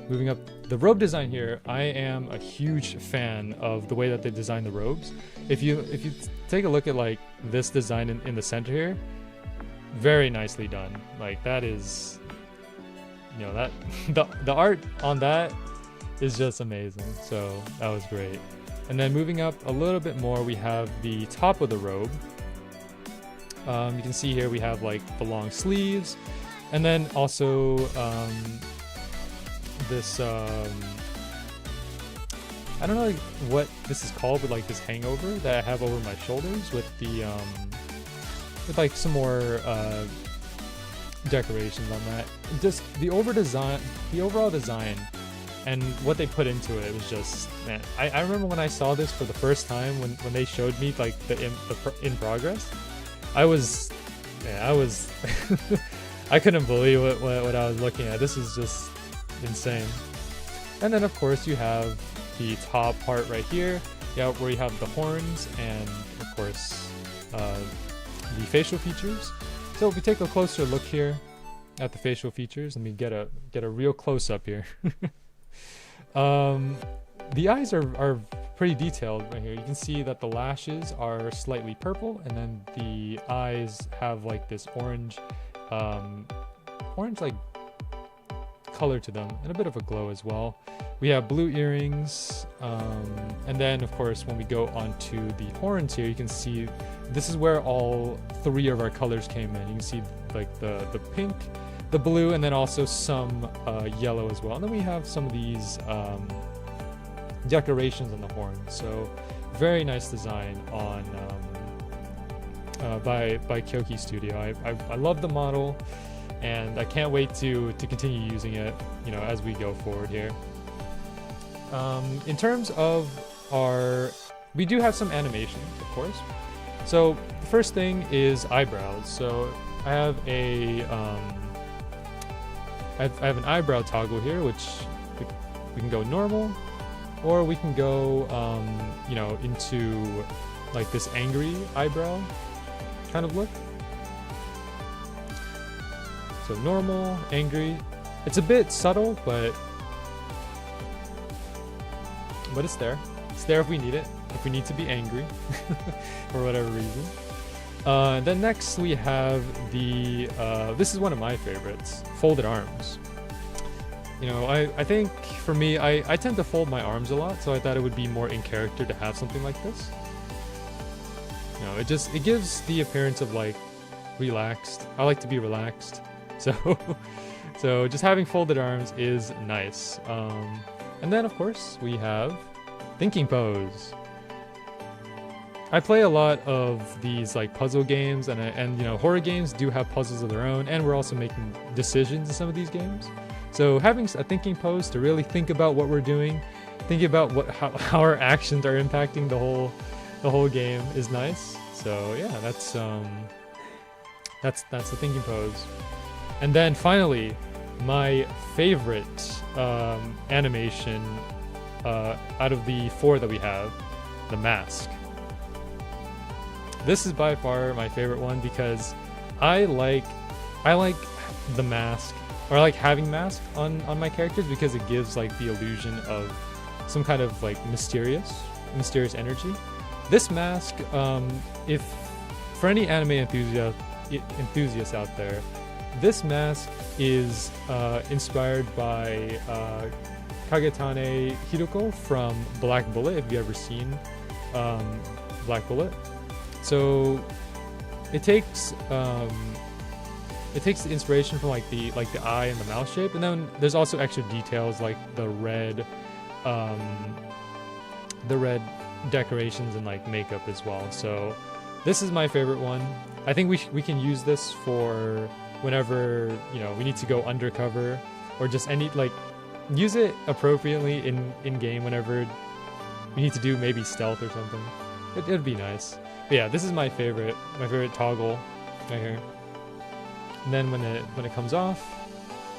Moving up, the robe design here, I am a huge fan of the way that they design the robes. If you take a look at like this design in the center here, very nicely done. Like that is, you know, that the art on that is just amazing. So that was great. And then moving up a little bit more, we have the top of the robe. You can see here we have like the long sleeves, and then also this I don't know like what this is called, but like this hangover that I have over my shoulders with the with like some more decorations on that. Just the overall design and what they put into it was just, man, I remember when I saw this for the first time when they showed me like the in progress. I was I couldn't believe what I was looking at. This is just insane. And then of course you have the top part right here, yeah, where you have the horns and of course the facial features. So if we take a closer look here at the facial features, let me get a real close up here. The eyes are pretty detailed right here. You can see that the lashes are slightly purple, and then the eyes have like this orange like color to them, and a bit of a glow as well. We have blue earrings, and then of course when we go onto the horns here, you can see this is where all three of our colors came in. You can see like the pink, the blue, and then also some yellow as well. And then we have some of these decorations on the horn. So very nice design on by Kyoki Studio. I love the model, and I can't wait to continue using it, you know, as we go forward here. In terms of we do have some animations, of course. So the first thing is eyebrows. So I have I have an eyebrow toggle here, which we can go normal, or we can go, you know, into like this angry eyebrow kind of look. So normal, angry. It's a bit subtle, but it's there. It's there if we need it, if we need to be angry for whatever reason. Then next we have the, this is one of my favorites, folded arms. You know, I think for me, I tend to fold my arms a lot, so I thought it would be more in character to have something like this. You know, it gives the appearance of like relaxed. I like to be relaxed, so just having folded arms is nice. And then of course we have thinking pose. I play a lot of these like puzzle games, and you know, horror games do have puzzles of their own, and we're also making decisions in some of these games. So having a thinking pose to really think about what we're doing, thinking about how our actions are impacting the whole game is nice. So yeah, that's the thinking pose. And then finally, my favorite animation out of the four that we have, the mask. This is by far my favorite one because I like the mask, or I like having mask on my characters, because it gives like the illusion of some kind of like mysterious energy. This mask, if for any anime enthusiasts out there, this mask is inspired by Kagetane Hiroko from Black Bullet, if you've ever seen Black Bullet. So it takes the inspiration from like the eye and the mouth shape, and then there's also extra details like the red decorations and like makeup as well. So this is my favorite one. I think we can use this for whenever, you know, we need to go undercover, or just use it appropriately in game whenever we need to do maybe stealth or something. It'd be nice. But yeah, this is my favorite toggle right here. And then when it comes off,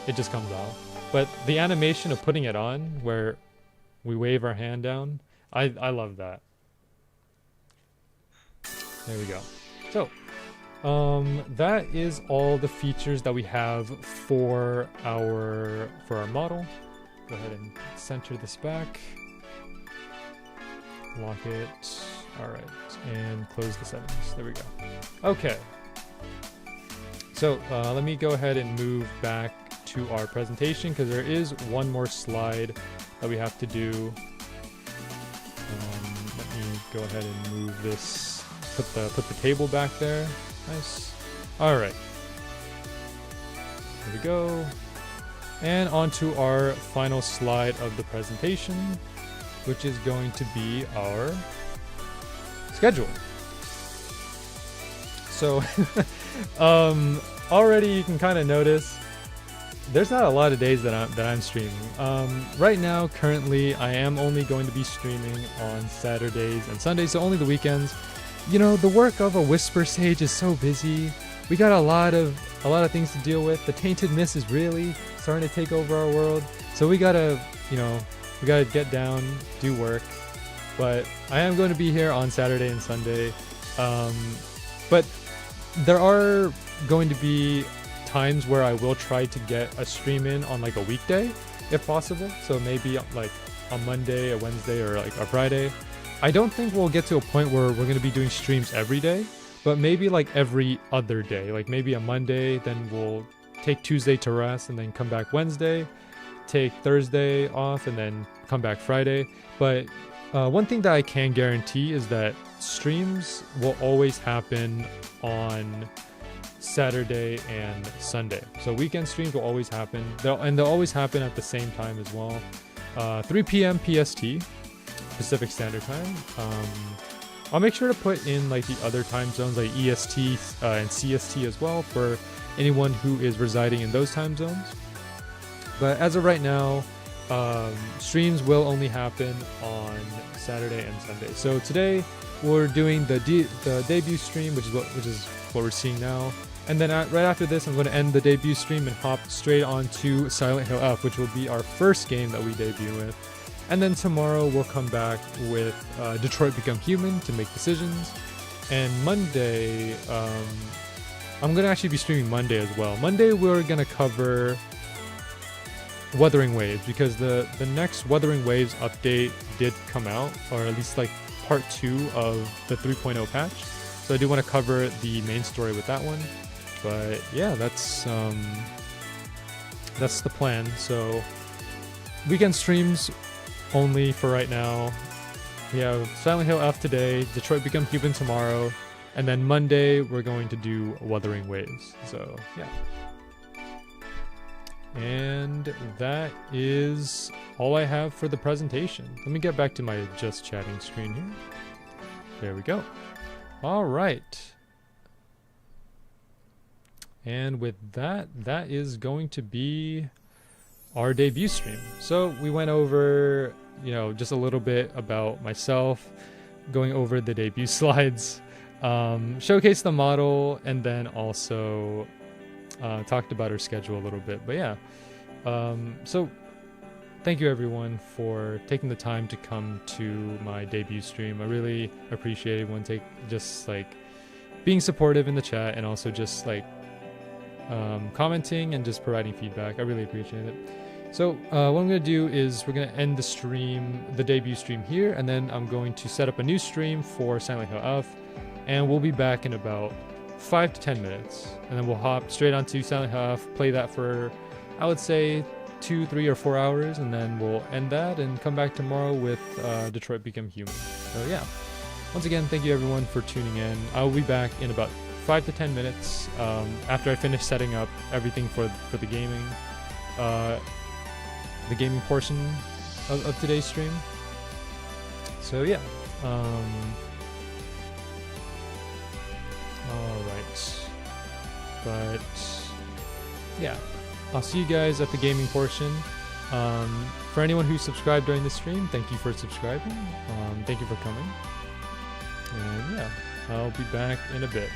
it just comes off. But the animation of putting it on, where we wave our hand down, I love that. There we go. So that is all the features that we have for our model. Go ahead and center this back. Lock it. All right, and close the settings. There we go. Okay. So let me go ahead and move back to our presentation, because there is one more slide that we have to do. Let me go ahead and move this. Put the table back there. Nice. All right. There we go. And onto our final slide of the presentation, which is going to be our schedule. So already you can kind of notice there's not a lot of days that I'm streaming. Right now, currently, I am only going to be streaming on Saturdays and Sundays, so only the weekends. You know, the work of a Whisper Sage is so busy. We got a lot of things to deal with. The Tainted Mist is really starting to take over our world, so we gotta get down, do work. But I am going to be here on Saturday and Sunday. But there are going to be times where I will try to get a stream in on like a weekday, if possible. So maybe like a Monday, a Wednesday, or like a Friday. I don't think we'll get to a point where we're going to be doing streams every day, but maybe like every other day. Like maybe a Monday, then we'll take Tuesday to rest, and then come back Wednesday, take Thursday off, and then come back Friday. But one thing that I can guarantee is that streams will always happen on Saturday and Sunday. So weekend streams will always happen. They'll always happen at the same time as well. 3 p.m. PST, Pacific Standard Time. I'll make sure to put in like the other time zones like EST and CST as well for anyone who is residing in those time zones. But as of right now, streams will only happen on Saturday and Sunday. So today we're doing the debut stream, which is what we're seeing now. And then right after this, I'm going to end the debut stream and hop straight on to Silent Hill F, which will be our first game that we debut with. And then tomorrow we'll come back with Detroit Become Human to make decisions. And Monday, I'm going to actually be streaming Monday as well. Monday we're going to cover Wuthering Waves, because the next Wuthering Waves update did come out, or at least like part 2 of the 3.0 patch. So I do want to cover the main story with that one. But yeah, that's the plan. So weekend streams only for right now. We have Silent Hill F today, Detroit Become Human tomorrow, and then Monday we're going to do Wuthering Waves. So yeah. And that is all I have for the presentation. Let me get back to my just chatting screen here. There we go. All right. And with that is going to be our debut stream. So we went over, just a little bit about myself, going over the debut slides, showcase the model, and then also talked about our schedule a little bit. But yeah, so thank you everyone for taking the time to come to my debut stream. I really appreciate everyone being supportive in the chat, and also just commenting and just providing feedback. I really appreciate it. So what I'm going to do is we're going to end the debut stream here, and then I'm going to set up a new stream for Silent Hill F, and we'll be back in about 5 to 10 minutes, and then we'll hop straight onto Silent Hill F, play that for, I would say, 2, 3, or 4 hours, and then we'll end that and come back tomorrow with Detroit Become Human. So yeah, once again, thank you everyone for tuning in. I will be back in about 5 to 10 minutes after I finish setting up everything for the gaming portion of today's stream. So yeah. Alright. But yeah, I'll see you guys at the gaming portion. For anyone who subscribed during the stream, thank you for subscribing. Thank you for coming. And yeah, I'll be back in a bit.